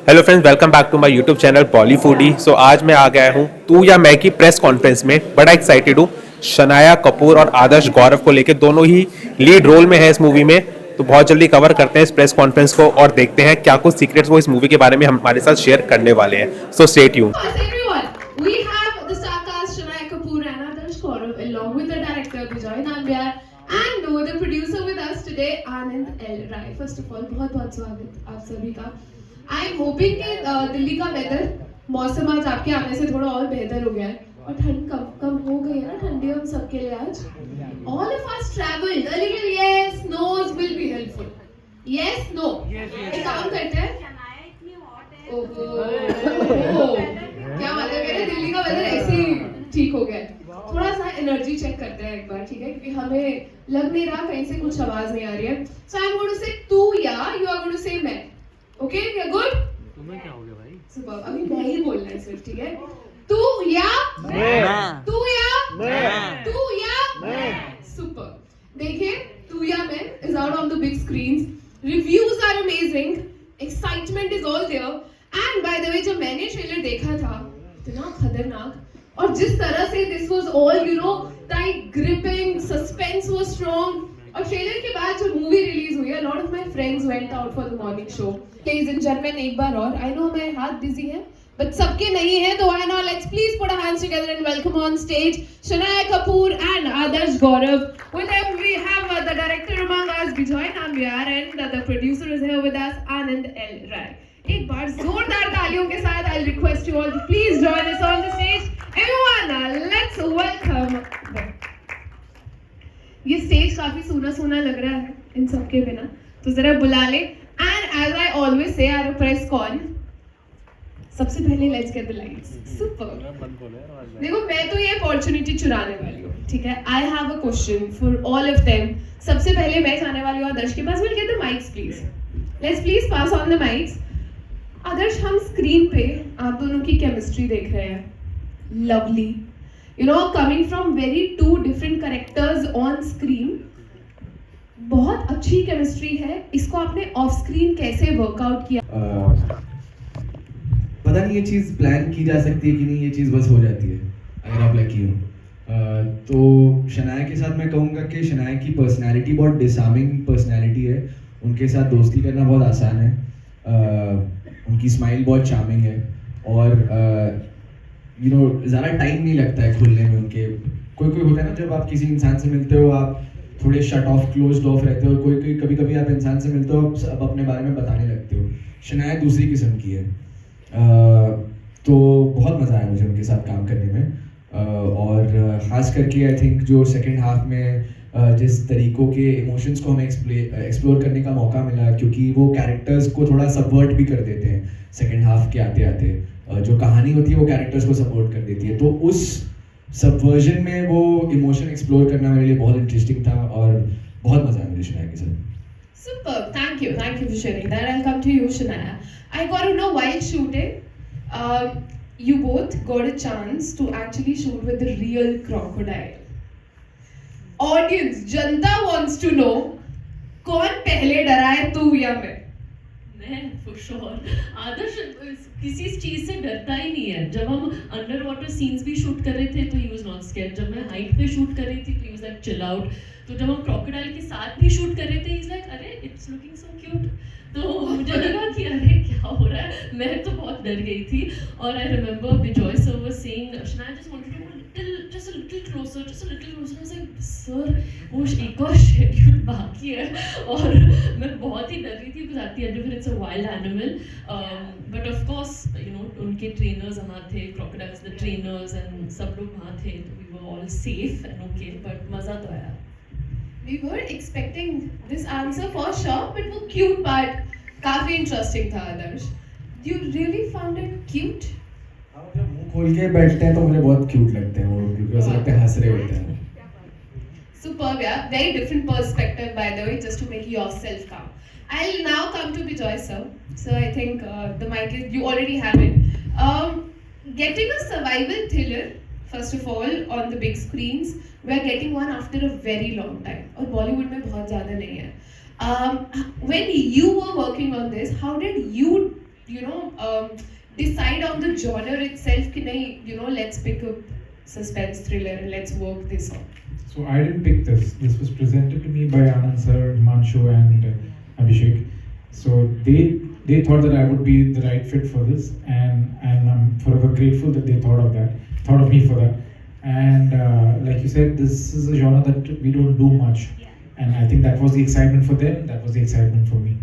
Hello friends, welcome back to my YouTube channel Bolly Foodie. So आज मैं आ गया हूँ तू या मैं की प्रेस कॉन्फ्रेंस में। बड़ा एक्साइटेड हूँ। शनाया कपूर और आदर्श गौरव को लेकर, दोनों ही लीड रोल में है इस मूवी में। तो बहुत जल्दी कवर करते हैं इस प्रेस कॉन्फ्रेंस को और देखते हैं क्या कुछ सीक्रेट्स वो इस मूवी के बारे में हमारे साथ शेयर करने वाले हैं। So stay tuned. Everyone, we have the star cast Shania Kapoor and Adarsh Gaurav along with the director Bijoy Nambiar and the producer with us today Anand L. Rai. First of all, बहुत बहुत स्वागत आप सभी का। I am hoping कि दिल्ली का weather मौसम आज आपके आने से थोड़ा और बेहतर हो गया है और ठंड कम कम हो गई है ना, ठंडी हम सबके लिए आज। All of us traveled a little. Yes, no's will be helpful. Yes, no. एक काम करते हैं। ओहो, क्या मतलब कह रहे हैं, दिल्ली का वेदर ऐसे ही ठीक हो गया है। थोड़ा सा एनर्जी चेक करते हैं एक बार, ठीक है, क्योंकि हमें लग नहीं रहा, कहीं से कुछ आवाज नहीं आ रही है। So I am going to say तू या you are going to say मैं। Okay, we are good. तुम्हें क्या हो गया भाई? सुपर, अभी मैं ही बोलना है सिर्फ, ठीक है। तू या मैं, तू या मैं, तू या मैं। सुपर। देखिए, Tu Yaa Main is out on the big screens. Reviews are amazing, excitement is all there. And by the way, जब मैंने ट्रेलर देखा था, इतना खतरनाक, और जिस तरह से this was all you know tight gripping, suspense was strong. और ट्रेलर के बाद जब मूवी रिलीज हुई, a lot of my friends went out for the morning show. Ladies and gentlemen, एक बार और, I know हमारे हाथ बिजी हैं, but सबके नहीं है, तो why not let's please put our hands together and welcome on stage Shania Kapoor and Adarsh Gaurav. With them we have the director among us Bijoy Nambiar and the producer is here with us Anand L. Rai. एक बार जोरदार तालियों के साथ I'll request you all to please join us on the stage. Everyone, let's welcome them. ये stage काफी सूना सूना लग रहा है इन सबके बिना, तो जरा बुला ले। And as I always say at a press con, सबसे पहले let's get the lights. Super. देखो, मैं तो ये अपॉर्चुनिटी चुराने वाली हूँ, ठीक है। I have a question for all of them. सबसे पहले मैं जाने वाली हूँ आदर्श के पास। We'll get the mics please. Let's please pass on the mics. आदर्श, हम स्क्रीन पे आप दोनों की केमिस्ट्री देख रहे हैं। Lovely, you know, coming from very two different characters on screen. बहुत अच्छी केमिस्ट्री है। इसको आपने ऑफ स्क्रीन कैसे वर्कआउट किया? पता नहीं ये चीज़ प्लान की जा सकती है कि नहीं, ये चीज़ बस हो जाती है अगर आप लकी हो। तो शनाया के साथ मैं कहूँगा कि शनाया की पर्सनैलिटी बहुत डिसार्मिंग पर्सनैलिटी है। उनके साथ दोस्ती करना बहुत आसान है। उनकी स्माइल बहुत चार्मिंग है और यू नो ज़्यादा टाइम नहीं लगता है खुलने में उनके। कोई कोई होता है ना, जब आप किसी इंसान से मिलते हो आप थोड़े शट ऑफ, क्लोज्ड ऑफ रहते हो। कोई कोई कभी कभी आप इंसान से मिलते हो, आप अपने बारे में बताने लगते हो। शनाया दूसरी किस्म की है। तो बहुत मज़ा आया मुझे उनके साथ काम करने में। और ख़ास करके आई थिंक जो सेकेंड हाफ में जिस तरीक़ों के इमोशंस को हमें एक्सप्लोर करने का मौका मिला, क्योंकि वो कैरेक्टर्स को थोड़ा सबवर्ट भी कर देते हैं सेकेंड हाफ के आते आते। जो कहानी होती है वो कैरेक्टर्स को सपोर्ट कर देती है, तो उस सबवर्जन में वो इमोशन एक्सप्लोर करना मेरे लिए बहुत इंटरेस्टिंग था और बहुत मज़ा आया मुझे शनाया के साथ। Super, thank you for sharing that. I'll come to you, Shania. I got to know, while shooting, you both got a chance to actually shoot with the real crocodile. Audience, Janata wants to know, कौन पहले डरा है, तू या मैं? मैं for sure. आदर्श किसी चीज से डरता ही नहीं है। जब हम अंडर वाटर सीन्स भी शूट कर रहे थे तो he was not scared. जब मैं हाइट पे शूट कर रही थी तो he was like chill out. तो जब हम क्रोकोडाइल के साथ भी शूट कर रहे थे he's like अरे it's looking so cute. तो मुझे लगा कि अरे क्या हो रहा है, मैं तो बहुत डर गई थी। और I remember Bijoy sir was saying, Shania just wanted to go just a little closer. I was like, sir, वो एक और शेड्यूल बाकी है। और मैं बहुत ही डर रही थी because at the end of it it's a wild animal. But of course, you know, उनके trainers वहाँ थे, crocodiles the trainers and सब लोग वहाँ थे, तो we were all safe and okay. But मज़ा तो आया। We were expecting this answer for sure, but वो cute part काफी interesting था आदर्श। You really found it cute? हाँ, जब मुंह खोल के बैठते हैं तो मुझे बहुत क्यूट लगते हैं वो, क्योंकि ऐसा लगता है हंस रहे होते हैं। Superb, yeah. Very different perspective, by the way, just to make yourself calm. I'll now come to Bijoy sir. So I think the mic is, you already have it. Getting a survival thriller, first of all, on the big screens, we are getting one after a very long time. और Bollywood में बहुत ज़्यादा नहीं है. When you were working on this, how did you decide on the genre itself कि नहीं, you know, let's pick a suspense thriller and let's work this on? So I didn't pick this. This was presented to me by Anand sir, Himanshu, and Abhishek. So they thought that I would be the right fit for this, and I'm forever grateful that they thought of me for that. And like you said, this is a genre that we don't do much, and I think that was the excitement for them. That was the excitement for me.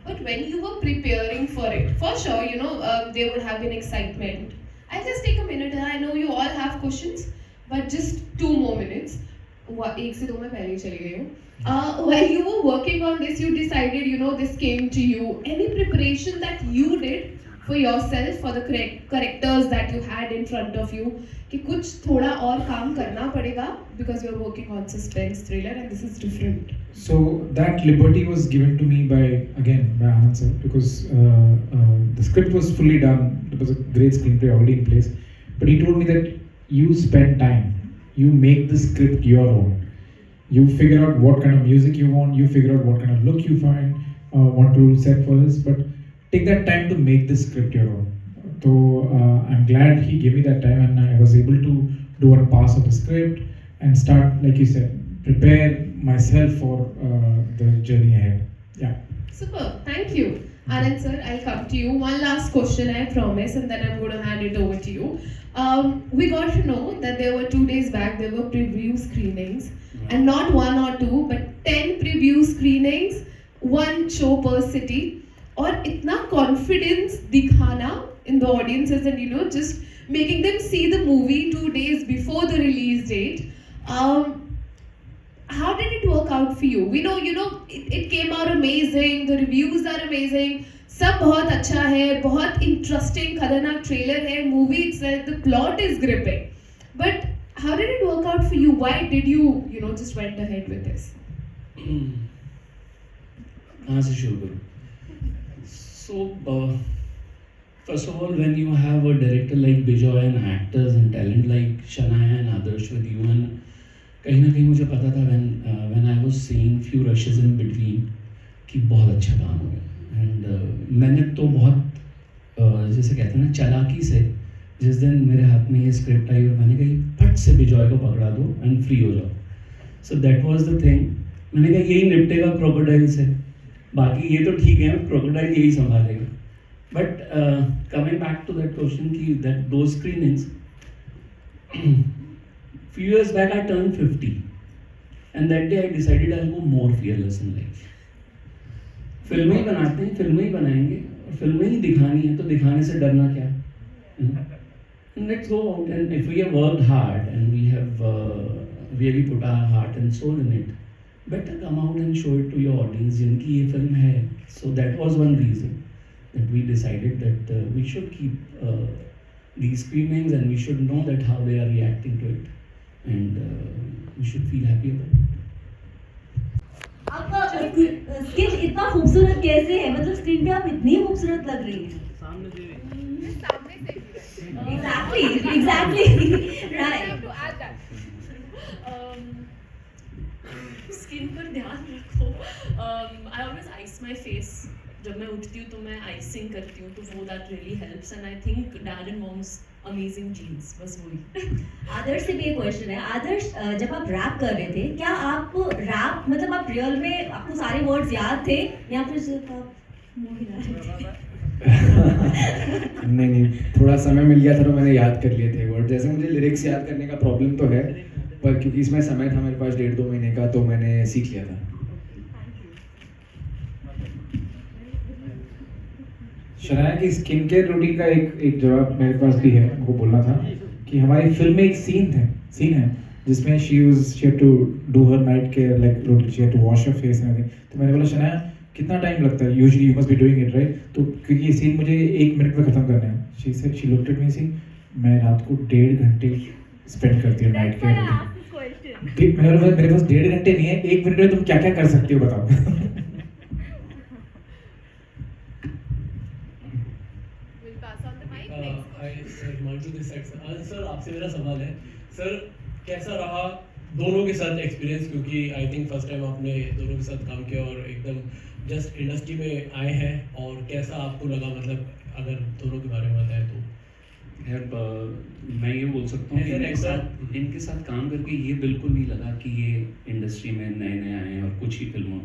But when you were preparing for it, for sure, you know, there would have been excitement. I'll just take a minute. I know you all have questions, but just 2 more minutes. एक से 2 मैं पहले ही चली गई हूँ. While you were working on this, you decided, you know, this came to you. Any preparation that you did for yourself, for the characters that you had in front of you, कि कुछ थोड़ा और काम करना पड़ेगा because you're working on suspense thriller and this is different. So that liberty was given to me by Anand sir, because the script was fully done. It was a great screenplay already in place, but he told me that you spend time, you make the script your own, you figure out what kind of music you want, you figure out what kind of look you want to set for this, but take that time to make the script your own. So I'm glad he gave me that time, and I was able to do one pass of the script and start, like you said, prepare myself for the journey ahead. Yeah. Super, thank you. Anand sir, I'll come to you. One last question, I promise, and then I'm going to hand it over to you. We got to know that there were 2 days back, there were preview screenings, and not 1 or 2, but 10 preview screenings, 1 show per city, और इतना confidence दिखाना in the audiences and, you know, just making them see the movie 2 days before the release date. How did it work out for you? We know, you know, it came out amazing, the reviews are amazing, सब बहुत अच्छा है, बहुत interesting खतरनाक trailer है, movie itself, the plot is gripping. But how did it work out for you? Why did you, you know, just went ahead with this? कहाँ से शुरू करूँ? So, first of all, when you have a director like Bijoy and actors and talent like Shanaya and Adarsh with you, and कहीं ना कहीं मुझे पता था when I was seeing few rushes in between कि बहुत अच्छा काम हो गया, and मैंने तो बहुत जैसे कहते हैं ना चालाकी से जिस दिन मेरे हाथ में ये स्क्रिप्ट आई और मैंने कही फट से बिजॉय को पकड़ा दो एंड फ्री हो जाओ. So that was the thing. मैंने कहा यही निपटेगा क्रोकोडाइल से, बाकी ये तो ठीक है, क्रोकोडाइल यही संभालेगा. But coming back to that question की that those screenings, few years back I turned 50 and that day I decided I'll go more fearless in life. फिल्में ही बनाते हैं, फिल्में ही बनाएंगे और फिल्में ही दिखानी है, तो दिखाने से डरना क्या. And let's go out, and if we have worked hard and we have really put our heart and soul in it, better come out and show it to your audience जिनकी ये फिल्म है. So that was one reason that we decided that we should keep these screenings and we should know that how they are reacting to it, and we should feel happy about it. आपका sketch इतना खूबसूरत कैसे है? मतलब screen पे आप इतनी खूबसूरत लग रही हैं. Exactly, right. स्किन पर ध्यान रखो. I always ice my face. जब मैं उठती हूँ तो मैं आइसिंग करती हूँ, तो वो that really helps, and I think Darren Wong's amazing genes, बस वही. आदर्श से भी एक क्वेश्चन है. आदर्श, जब आप रैप कर रहे थे, क्या आप रैप मतलब आप रियल में आपको सारे वर्ड्स याद थे या फिर सिर्फ आप मुंह हिला रहे थे? नहीं, थोड़ा समय मिल गया था तो मैंने याद कर लिए थे वर्ड. जैसे मुझे लिरिक्स याद करने का प्रॉब्लम तो है, पर क्योंकि इसमें समय था मेरे पास 1.5-2 महीने का, तो मैंने सीख लिया था. शनाया की स्किन केयर रूटीन का एक जवाब मेरे पास भी है, हमको बोलना था कि हमारी फिल्म में एक सीन है जिसमें she had to do her night care, like she had to wash her face and everything. तो मैंने बोला शनाया कितना टाइम लगता है, usually you must be doing it right, तो क्योंकि ये सीन मुझे 1 मिनट में खत्म करना है. शी लुक्ड एट मी सी, मैं रात को 1.5 घंटे स्पेंड करती हूँ नाइट केयर में. मेरे पास 1.5 घंटे नहीं है, 1 मिनट में तुम क्या क्या कर सकती हो बताओ. सर आपसे मेरा सवाल है, सर कैसा रहा दोनों के साथ एक्सपीरियंस, क्योंकि आई थिंक फर्स्ट टाइम आपने दोनों के साथ काम किया और एकदम जस्ट इंडस्ट्री में आए हैं और कैसा आपको लगा, मतलब अगर दोनों के बारे में बताएं तो। यार मैं ये बोल सकता हूँ कि इनके साथ काम करके ये बिल्कुल नहीं लगा कि ये इंडस्ट्री में नए नए आए हैं और कुछ ही फिल्मों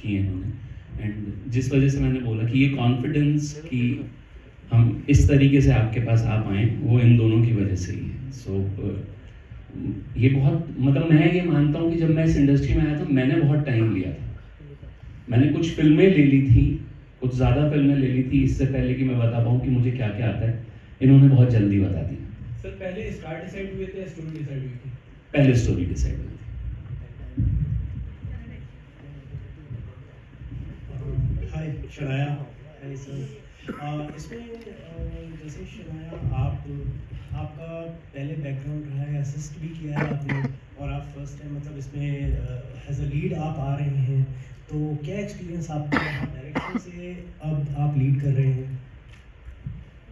की हैं इन्होंने। एंड जिस वजह से मैंने बोला कि ये कॉन्फिडेंस कि हम इस तरीके से आपके पास आ पाएँ वो इन दोनों की वजह से ही है। सो ये बहुत, मतलब मैं ये मानता हूँ कि जब मैं इस इंडस्ट्री में आया तो मैंने बहुत टाइम लिया था। मैंने कुछ फिल्में ले ली थी, कुछ ज़्यादा फिल्में ले ली थी इससे पहले कि मैं बता पाऊँ कि मुझे क्या क्या आता है। इन्होंने बहुत जल्दी बता दिया। सर पहले स्टार डिसाइड हुए थे या स्टोरी डिसाइड हुई थी? पहले स्टोरी डिसाइड हुई थी। हाय शनाया। Hi sir. इसमें जैसे शनाया आपका पहले बैकग्राउंड रहा है, असिस्ट भी किया है आपने और आप फर्स्ट टाइम मतलब इसमें एज अ लीड आप आ रहे हैं, तो क्या एक्सपीरियंस आपका डायरेक्शन से अब आप लीड कर रहे हैं?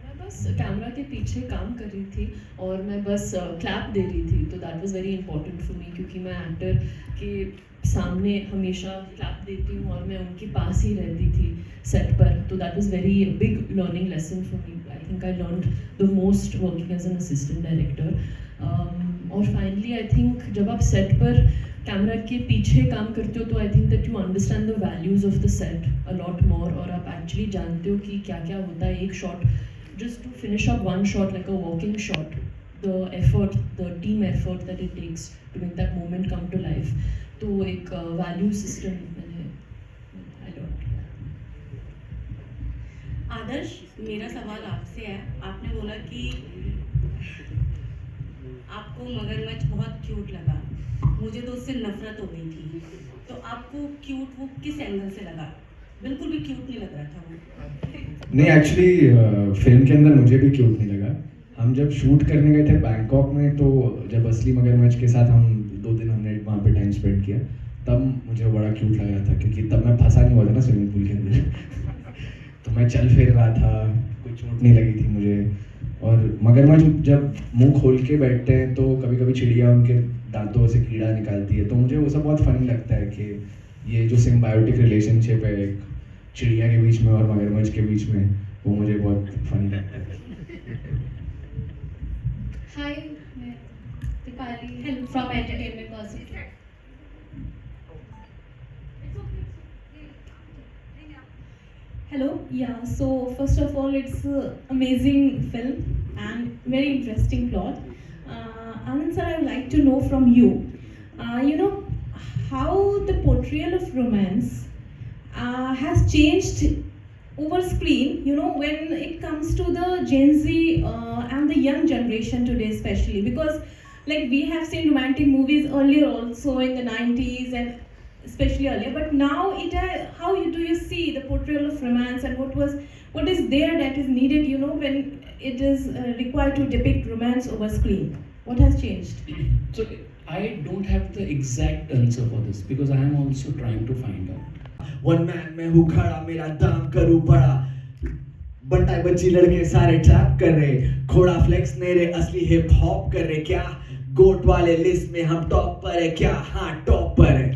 मैं बस कैमरा के पीछे काम कर रही थी और मैं बस क्लैप दे रही थी, तो that was very important for me क्योंकि मैं एक्टर के सामने हमेशा क्लैप देती हूँ और मैं उनके पास ही रहती थी सेट पर, तो that was very big learning lesson for me. I think I learned the most working as an assistant director. और फाइनली आई थिंक जब आप सेट पर कैमरा के पीछे काम करते हो तो I think that you understand the values of the set a lot more, और आप एक्चुअली जानते हो कि क्या क्या होता है एक shot, just to finish up one shot like a walking shot, the effort, the team effort that it takes to make that moment come to life. तो एक value system मैंने I learned. आदर्श, मेरा सवाल आपसे है। आपने बोला कि आपको मगरमच्छ बहुत क्यूट लगा, मुझे तो उससे नफरत हो गई थी। तो आपको क्यूट वो किस एंगल से लगा? बिल्कुल भी क्यूट नहीं लग रहा था वो। नहीं, एक्चुअली फिल्म के अंदर मुझे भी क्यूट नहीं लगा। हम जब शूट करने गए थे बैंकॉक में, तो जब असली मगरमच्छ के साथ हम 2 दिन हमने वहाँ पे टाइम स्पेंड किया, तब मुझे बड़ा क्यूट लगा था क्योंकि तब मैं फंसा नहीं हुआ था ना स्विमिंग पूल के अंदर तो मैं चल फिर रहा था, कोई चोट नहीं लगी थी मुझे। और मगरमच्छ जब मुंह खोल के बैठते हैं तो कभी कभी चिड़िया उनके दांतों से कीड़ा निकालती है, तो मुझे वो सब बहुत फनी लगता है कि ये जो सिम्बायोटिक रिलेशनशिप है एक चिड़िया के बीच में और मगरमच्छ के बीच में, वो मुझे बहुत फनी लगता है। हाय, मैं Deepali from entertainment positive. Hello, yeah, so first of all, it's an amazing film and very interesting plot. Anand sir, I would like to know from you, how the portrayal of romance has changed over screen, when it comes to the Gen Z and the young generation today especially, because like we have seen romantic movies earlier also in the 90s and especially earlier, but now how do you see the portrayal of romance and what is there that is needed, when it is required to depict romance over screen? What has changed? So I don't have the exact answer for this because I am also trying to find out. One man में हूँ खड़ा, मेरा दाम करूँ बड़ा, बंटाई बच्ची लड़के सारे ट्रैप कर रहे, घोड़ा फ्लेक्स मेरे असली हिप हॉप कर रहे, क्या गोट वाले लिस्ट में हम टॉप पर है क्या? हाँ टॉप पर है।